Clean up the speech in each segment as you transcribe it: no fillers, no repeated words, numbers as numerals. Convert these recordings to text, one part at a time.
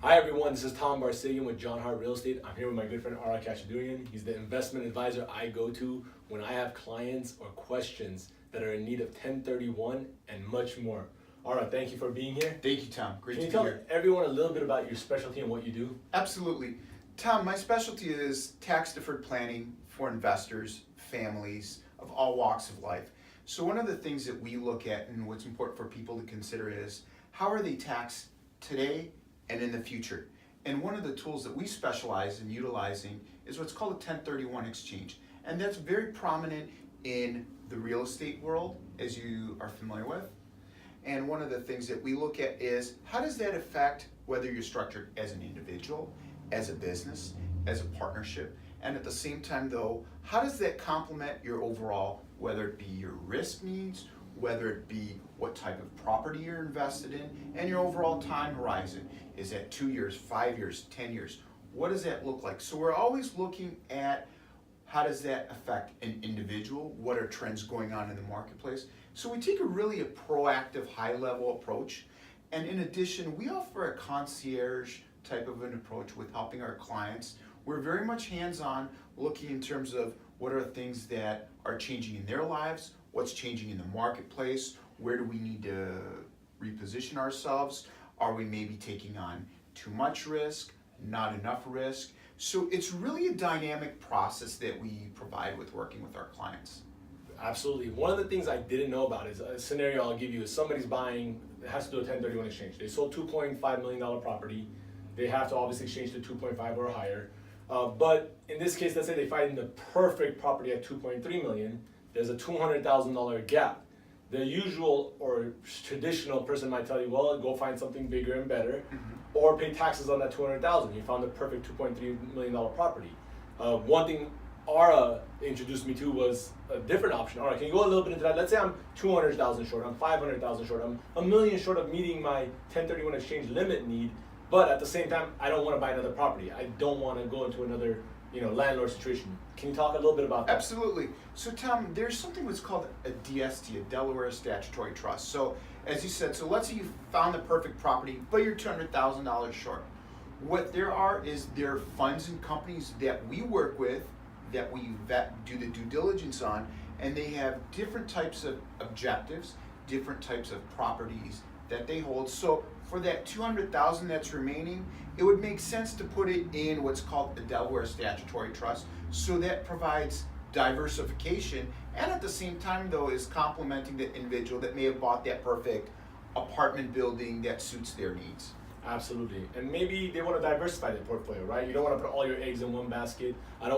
Hi everyone, this is Tom Barsigan with John Hart Real Estate. I'm here with my good friend Kachadourian. He's the investment advisor I go to when I have clients or questions that are in need of 1031 and much more. Ara, thank you for being here. Thank you, Tom. Great Can to you be tell here. everyone a little bit about your specialty and what you do? Absolutely. Tom, my specialty is tax deferred planning for investors, families of all walks of life. So one of the things that we look at and what's important for people to consider is how are they taxed today and in the future? And one of the tools that we specialize in utilizing is what's called a 1031 exchange. And that's very prominent in the real estate world, as you are familiar with. And one of the things that we look at is how does that affect whether you're structured as an individual, as a business, as a partnership, and at the same time though, how does that complement your overall, whether it be your risk needs, whether it be what type of property you're invested in, and your overall time horizon. Is that 2 years, 5 years, 10 years? What does that look like? So we're always looking at how does that affect an individual? What are trends going on in the marketplace? So we take a proactive, high-level approach. And in addition, we offer a concierge type of an approach with helping our clients. We're very much hands-on, looking in terms of what are things that are changing in their lives, what's changing in the marketplace, where do we need to reposition ourselves, are we maybe taking on too much risk, not enough risk. So it's really a dynamic process that we provide with working with our clients. Absolutely. One of the things I didn't know about is a scenario I'll give you is somebody's buying, has to do a 1031 exchange. They sold $2.5 million property. They have to obviously exchange to 2.5 or higher. But in this case, let's say they find the perfect property at 2.3 million. There's a $200,000 gap. The usual or traditional person might tell you, well, go find something bigger and better, or pay taxes on that $200,000. You found the perfect $2.3 million property. One thing Ara introduced me to was a different option. Ara, can you go a little bit into that? Let's say I'm 200,000 short, I'm 500,000 short, I'm $1 million short of meeting my 1031 exchange limit need, but at the same time, I don't want to buy another property. I don't want to go into another landlord situation. Can you talk a little bit about that? Absolutely. So Tom, there's something that's called a DST, a Delaware Statutory Trust. So as you said, so let's say you found the perfect property, but you're $200,000 short. What there are funds and companies that we work with, that we do the due diligence on, and they have different types of objectives, different types of properties that they hold. So for that $200,000 that's remaining, it would make sense to put it in what's called the Delaware Statutory Trust. So that provides diversification, and at the same time though is complementing the individual that may have bought that perfect apartment building that suits their needs. Absolutely. And maybe they want to diversify their portfolio, right? You don't want to put all your eggs in one basket. I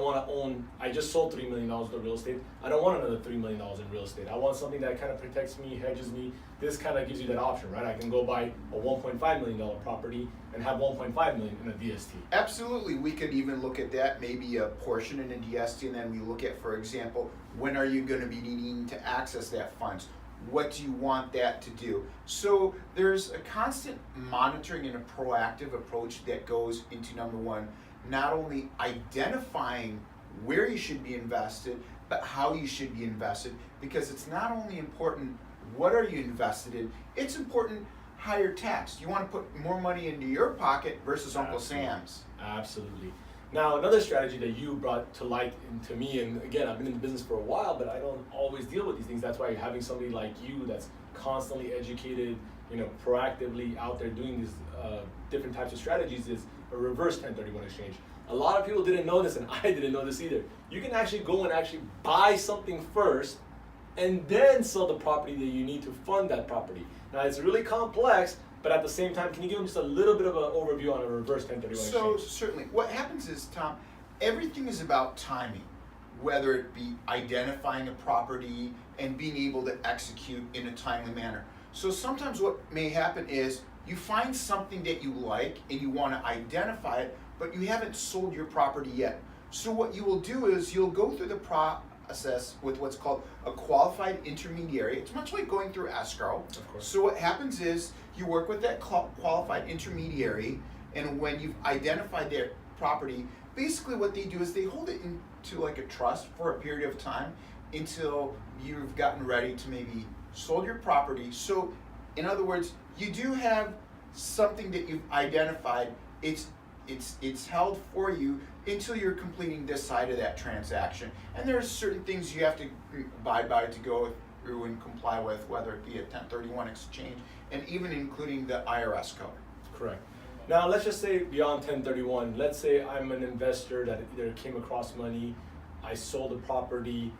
just sold $3 million of real estate. I don't want another $3 million in real estate. I want something that kind of protects me, hedges me. This kind of gives you that option, right? I can go buy a $1.5 million property and have $1.5 million in a DST. Absolutely. We could even look at that, maybe a portion in a DST, and then we look at, for example, when are you going to be needing to access that funds? What do you want that to do? So there's a constant monitoring and a proactive approach that goes into, number one, not only identifying where you should be invested, but how you should be invested, because it's not only important what are you invested in, it's important how you're taxed. You want to put more money into your pocket versus Uncle Sam's. Absolutely. Now, another strategy that you brought to light to me, and again, I've been in the business for a while, but I don't always deal with these things. That's why having somebody like you that's constantly educated, proactively out there doing these different types of strategies is a reverse 1031 exchange. A lot of people didn't know this, and I didn't know this either. You can actually go and actually buy something first, and then sell the property that you need to fund that property. Now, it's really complex, but at the same time, can you give them just a little bit of an overview on a reverse 1031 exchange? So certainly, what happens is, Tom, everything is about timing, whether it be identifying a property and being able to execute in a timely manner. So sometimes what may happen is you find something that you like and you want to identify it, but you haven't sold your property yet. So what you will do is you'll go through the process with what's called a qualified intermediary. It's much like going through escrow. Of course. So what happens is you work with that qualified intermediary, and when you've identified their property, basically what they do is they hold it into like a trust for a period of time until you've gotten ready to maybe sold your property. So in other words, you do have something that you've identified it's held for you until you're completing this side of that transaction. And there's certain things you have to abide by to go through and comply with, whether it be a 1031 exchange, and even including the IRS code. Correct. Now, let's just say beyond 1031, let's say I'm an investor that either came across money, I sold a property,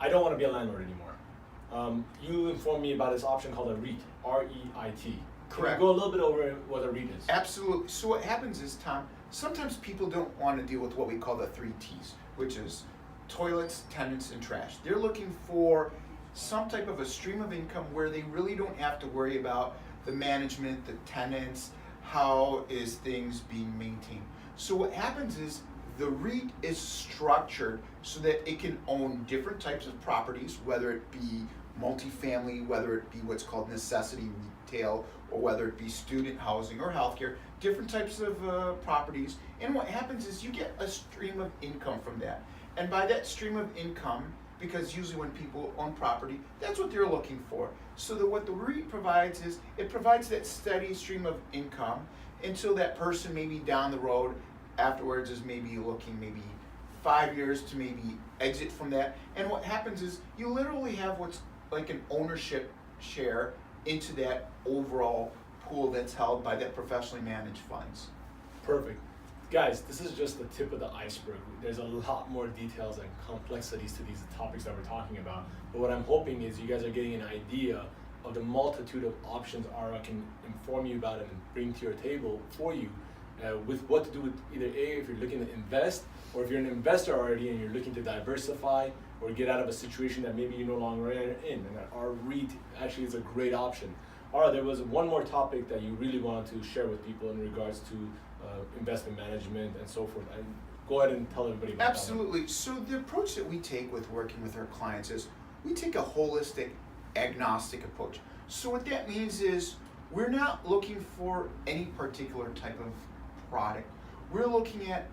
I don't want to be a landlord anymore. You informed me about this option called a REIT, R-E-I-T. Correct. Can you go a little bit over what a REIT is? Absolutely. So what happens is, Tom, sometimes people don't want to deal with what we call the 3 T's, which is toilets, tenants, and trash. They're looking for some type of a stream of income where they really don't have to worry about the management, the tenants, how is things being maintained. So what happens is the REIT is structured so that it can own different types of properties, whether it be multifamily, whether it be what's called necessity retail, or whether it be student housing or healthcare, different types of properties. And what happens is you get a stream of income from that. And by that stream of income, because usually when people own property, that's what they're looking for. So that what the REIT provides is, it provides that steady stream of income until that person maybe down the road afterwards is maybe looking maybe 5 years to maybe exit from that. And what happens is you literally have what's like an ownership share into that overall pool that's held by that professionally managed funds. Perfect. Guys, this is just the tip of the iceberg. There's a lot more details and complexities to these topics that we're talking about. But what I'm hoping is you guys are getting an idea of the multitude of options ARA can inform you about and bring to your table for you with what to do with either A, if you're looking to invest, or if you're an investor already and you're looking to diversify or get out of a situation that maybe you're no longer in. And our REIT actually is a great option. ARA, there was one more topic that you really wanted to share with people in regards to investment management and so forth. And go ahead and tell everybody about Absolutely. That. So the approach that we take with working with our clients is we take a holistic, agnostic approach. So what that means is we're not looking for any particular type of product. We're looking at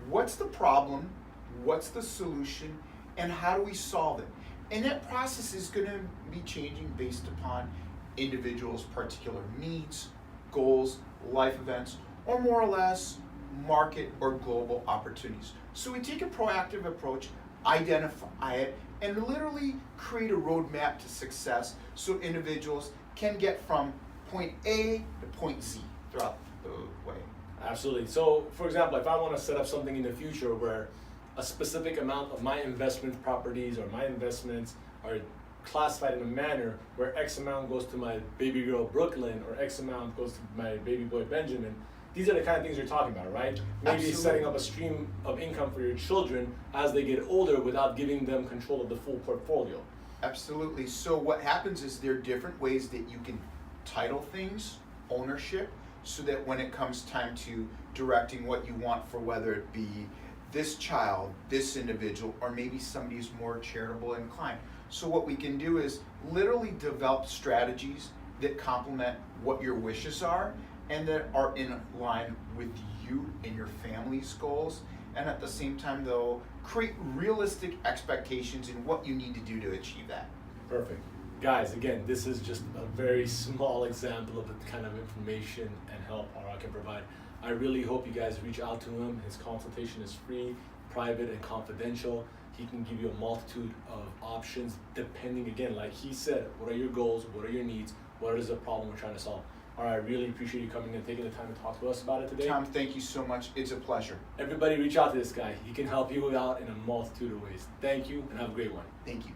what's the problem, what's the solution, and how do we solve it. And that process is going to be changing based upon individuals' particular needs, goals, life events, or more or less market or global opportunities. So we take a proactive approach, identify it, and literally create a roadmap to success so individuals can get from point A to point Z throughout the way. Absolutely. So, for example, if I want to set up something in the future where a specific amount of my investment properties or my investments are classified in a manner where X amount goes to my baby girl Brooklyn or X amount goes to my baby boy Benjamin, these are the kind of things you're talking about, right? Maybe Absolutely. Setting up a stream of income for your children as they get older without giving them control of the full portfolio. Absolutely. So what happens is there are different ways that you can title things, ownership, so that when it comes time to directing what you want for whether it be this child, this individual, or maybe somebody who's more charitable inclined. So what we can do is literally develop strategies that complement what your wishes are and that are in line with you and your family's goals, and at the same time though, create realistic expectations in what you need to do to achieve that. Perfect. Guys, again, this is just a very small example of the kind of information and help ARA can provide. I really hope you guys reach out to him. His consultation is free, private, and confidential. He can give you a multitude of options depending, again, like he said, what are your goals, what are your needs, what is the problem we're trying to solve. All right, I really appreciate you coming and taking the time to talk to us about it today. Tom, thank you so much. It's a pleasure. Everybody reach out to this guy. He can help you out in a multitude of ways. Thank you, and have a great one. Thank you.